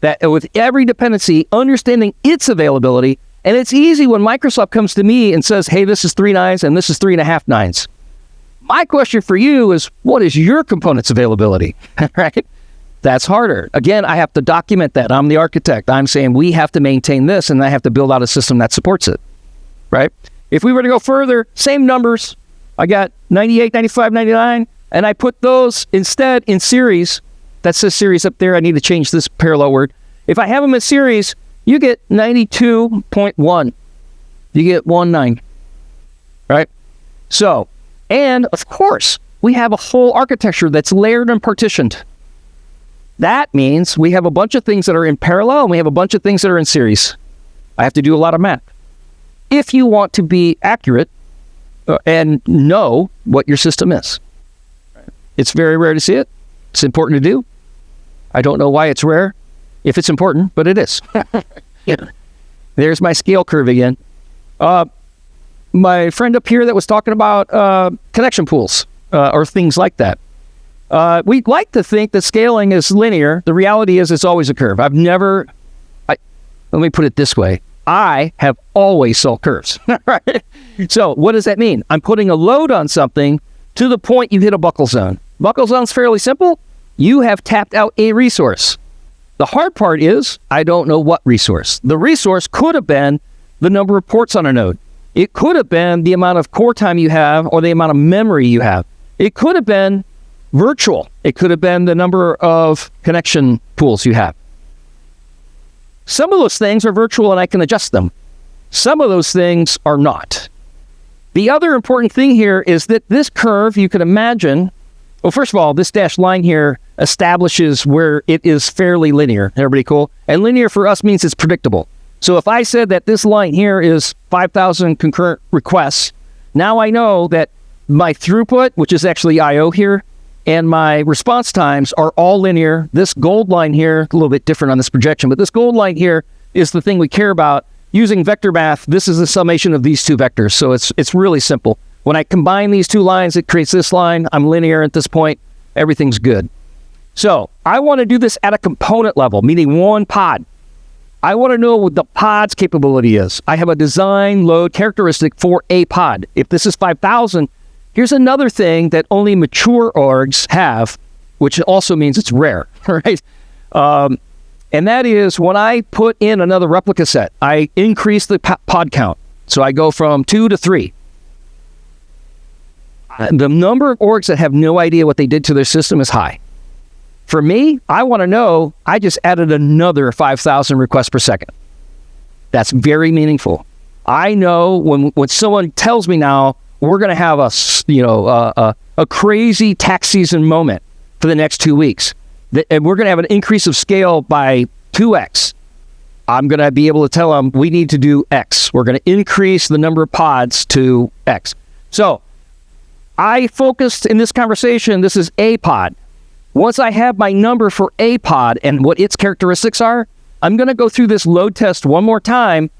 A: that with every dependency, understanding its availability, and it's easy when Microsoft comes to me and says, hey, this is 3 9s and this is 3.5 9s. My question for you is, what is your component's availability, right? That's harder. Again, I have to document that. I'm the architect. I'm saying we have to maintain this, and I have to build out a system that supports it. right? If we were to go further, same numbers. I got 98, 95, 99, and I put those instead in series. That says series up there. I need to change this parallel word. If I have them in series, you get 92.1. You get 19, right? So, and of course, we have a whole architecture that's layered and partitioned. That means we have a bunch of things that are in parallel and we have a bunch of things that are in series. I have to do a lot of math. If you want to be accurate and know what your system is. It's very rare to see it. It's important to do. I don't know why it's rare, if it's important, but it is. Yeah. There's my scale curve again. My friend up here that was talking about connection pools or things like that. We'd like to think that scaling is linear. The reality is it's always a curve. Let me put it this way. I have always sold curves. Right? So what does that mean? I'm putting a load on something to the point you hit a buckle zone. Buckle zone's fairly simple. You have tapped out a resource. The hard part is I don't know what resource. The resource could have been the number of ports on a node. It could have been the amount of core time you have or the amount of memory you have. It could have been virtual. It could have been the number of connection pools you have. Some of those things are virtual and I can adjust them. Some of those things are not. The other important thing here is that this curve, you can imagine, well, first of all, this dashed line here establishes where it is fairly linear. Everybody cool? And linear for us means it's predictable. So if I said that this line here is 5,000 concurrent requests, now I know that my throughput, which is actually I/O here, and my response times are all linear. This gold line here, a little bit different on this projection, but this gold line here is the thing we care about. Using vector math, this is the summation of these two vectors, so it's really simple. When I combine these two lines, it creates this line. I'm linear at this point. Everything's good. So I want to do this at a component level, meaning one pod. I want to know what the pod's capability is. I have a design load characteristic for a pod. If this is 5,000, here's another thing that only mature orgs have, which also means it's rare, right? And that is when I put in another replica set, I increase the pod count. So I go from 2 to 3. The number of orgs that have no idea what they did to their system is high. For me, I want to know I just added another 5,000 requests per second. That's very meaningful. I know when someone tells me now we're going to have a crazy tax season moment for the next 2 weeks, and we're going to have an increase of scale by 2x. I'm going to be able to tell them we need to do X. We're going to increase the number of pods to X. So I focused in this conversation, this is a pod. Once I have my number for a pod and what its characteristics are, I'm going to go through this load test one more time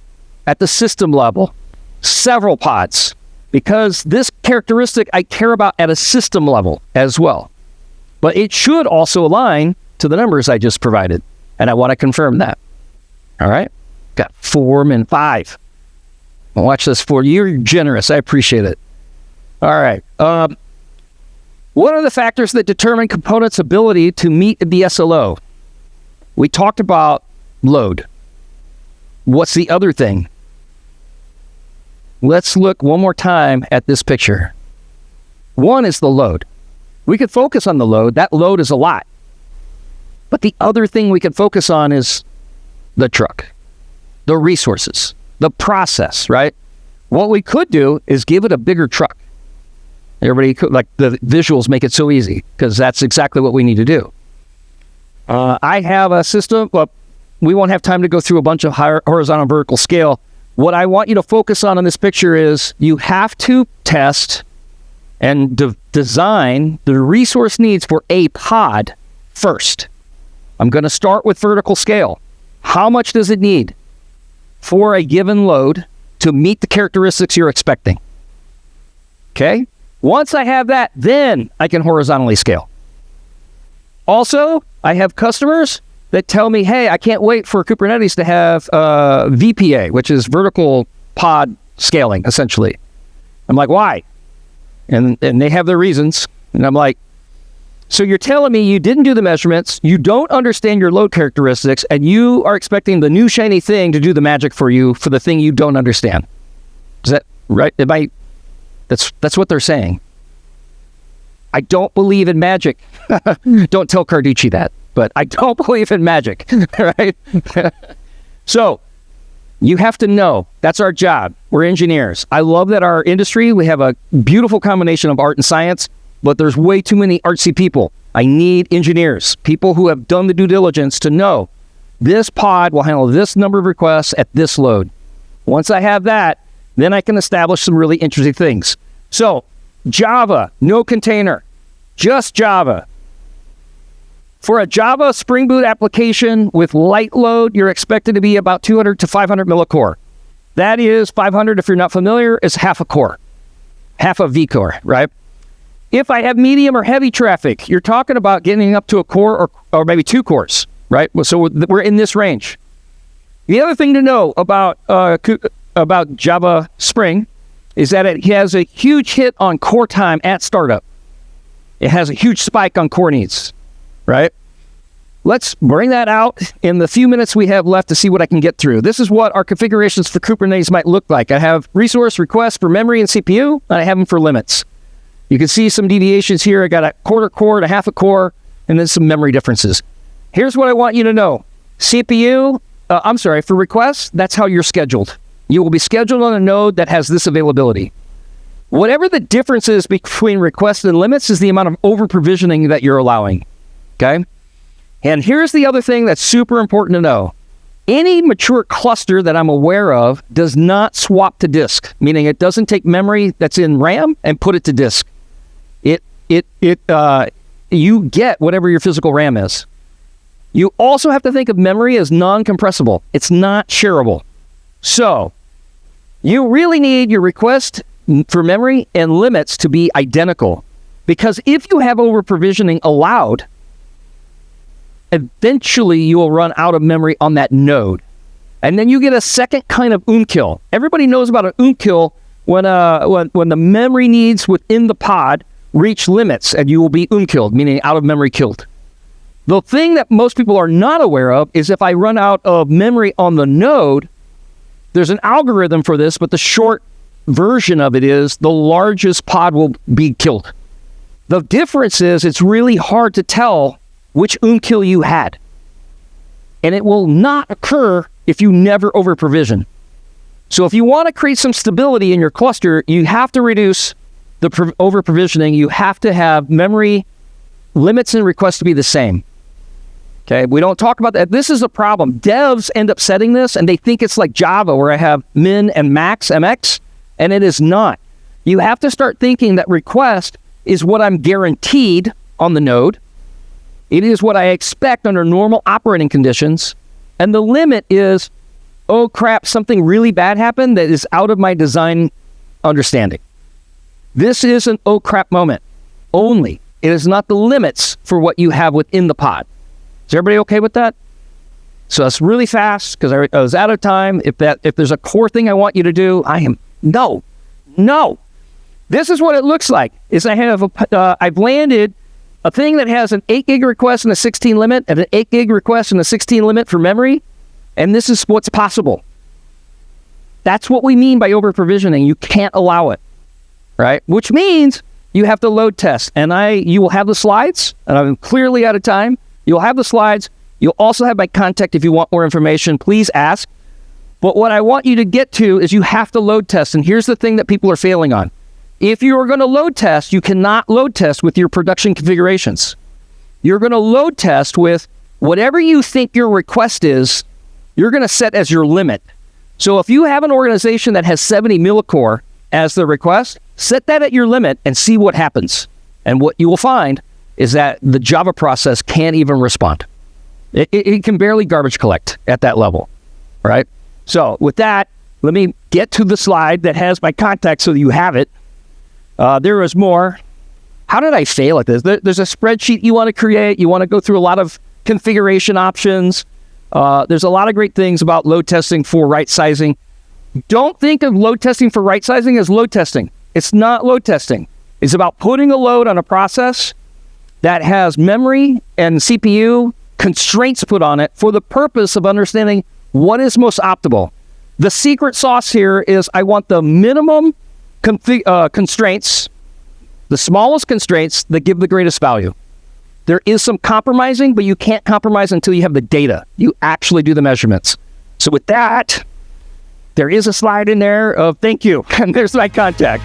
A: at the system level, several pods, because this characteristic I care about at a system level as well. But it should also align to the numbers I just provided, and I want to confirm that. All right? Got 4 and 5. I'll watch this for you. You're generous. I appreciate it. All right. What are the factors that determine components' ability to meet the SLO? We talked about load. What's the other thing? Let's look one more time at this picture. One is the load. We could focus on the load. That load is a lot. But the other thing we could focus on is the truck, the resources, the process, right? What we could do is give it a bigger truck. Everybody could, like the visuals make it so easy because that's exactly what we need to do. I have a system, but we won't have time to go through a bunch of horizontal and vertical scale. What I want you to focus on in this picture is you have to test and design the resource needs for a pod first. I'm going to start with vertical scale. How much does it need for a given load to meet the characteristics you're expecting? Okay? Once I have that, then I can horizontally scale. Also, I have customers that tell me, hey, I can't wait for Kubernetes to have VPA, which is vertical pod scaling, essentially. I'm like, why? And they have their reasons. And I'm like, so you're telling me you didn't do the measurements, you don't understand your load characteristics, and you are expecting the new shiny thing to do the magic for you for the thing you don't understand. Is that right? That's what they're saying. I don't believe in magic. Don't tell Carducci that, but I don't believe in magic, right? So you have to know. That's our job. We're engineers. I love that our industry, we have a beautiful combination of art and science, but there's way too many artsy people. I need engineers, people who have done the due diligence to know this pod will handle this number of requests at this load. Once I have that, then I can establish some really interesting things. So Java, no container, just Java. For a Java Spring Boot application with light load, you're expected to be about 200 to 500 millicore. That is 500, if you're not familiar, is half a core, half a vCore, right? If I have medium or heavy traffic, you're talking about getting up to a core or maybe 2 cores, right? So we're in this range. The other thing to know about Java Spring is that it has a huge hit on core time at startup. It has a huge spike on core needs, right? Let's bring that out in the few minutes we have left to see what I can get through. This is what our configurations for Kubernetes might look like. I have resource requests for memory and CPU, and I have them for limits. You can see some deviations here. I got a quarter core and a half a core, and then some memory differences. Here's what I want you to know. CPU, for requests, that's how you're scheduled. You will be scheduled on a node that has this availability. Whatever the difference is between requests and limits is the amount of over-provisioning that you're allowing, okay? And here's the other thing that's super important to know. Any mature cluster that I'm aware of does not swap to disk, meaning it doesn't take memory that's in RAM and put it to disk. You get whatever your physical RAM is. You also have to think of memory as non-compressible. It's not shareable. So you really need your request for memory and limits to be identical, because if you have over-provisioning allowed, eventually you will run out of memory on that node. And then you get a second kind of kill. Everybody knows about an kill when the memory needs within the pod reach limits, and you will be killed, meaning out of memory killed. The thing that most people are not aware of is if I run out of memory on the node, there's an algorithm for this, but the short version of it is the largest pod will be killed. The difference is it's really hard to tell which kill you had. And it will not occur if you never over-provision. So if you want to create some stability in your cluster, you have to reduce the over-provisioning. You have to have memory limits and requests to be the same. Okay, we don't talk about that. This is a problem. Devs end up setting this, and they think it's like Java, where I have min and max MX, and it is not. You have to start thinking that request is what I'm guaranteed on the node. It is what I expect under normal operating conditions. And the limit is, oh crap, something really bad happened that is out of my design understanding. This is an oh crap moment only. It is not the limits for what you have within the pod. Is everybody okay with that? So that's really fast because I was out of time. If there's a core thing I want you to do, no. This is what it looks like. I've landed a thing that has an 8 gig request and a 16 limit, and an 8 gig request and a 16 limit for memory, and this is what's possible. That's what we mean by over-provisioning. You can't allow it, right? Which means you have to load test, and you will have the slides, and I'm clearly out of time. You'll have the slides. You'll also have my contact if you want more information. Please ask. But what I want you to get to is you have to load test, and here's the thing that people are failing on. If you are going to load test, you cannot load test with your production configurations. You're going to load test with whatever you think your request is, you're going to set as your limit. So if you have an organization that has 70 millicore as the request, set that at your limit and see what happens. And what you will find is that the Java process can't even respond. It can barely garbage collect at that level, right? So with that, let me get to the slide that has my contact so that you have it. There is more. How did I fail at this? There's a spreadsheet you want to create. You want to go through a lot of configuration options. There's a lot of great things about load testing for right sizing. Don't think of load testing for right sizing as load testing. It's not load testing. It's about putting a load on a process that has memory and CPU constraints put on it for the purpose of understanding what is most optimal. The secret sauce here is I want the minimum constraints, the smallest constraints that give the greatest value. There is some compromising, but you can't compromise until you have the data. You actually do the measurements. So with that, there is a slide in there of thank you, and there's my contact.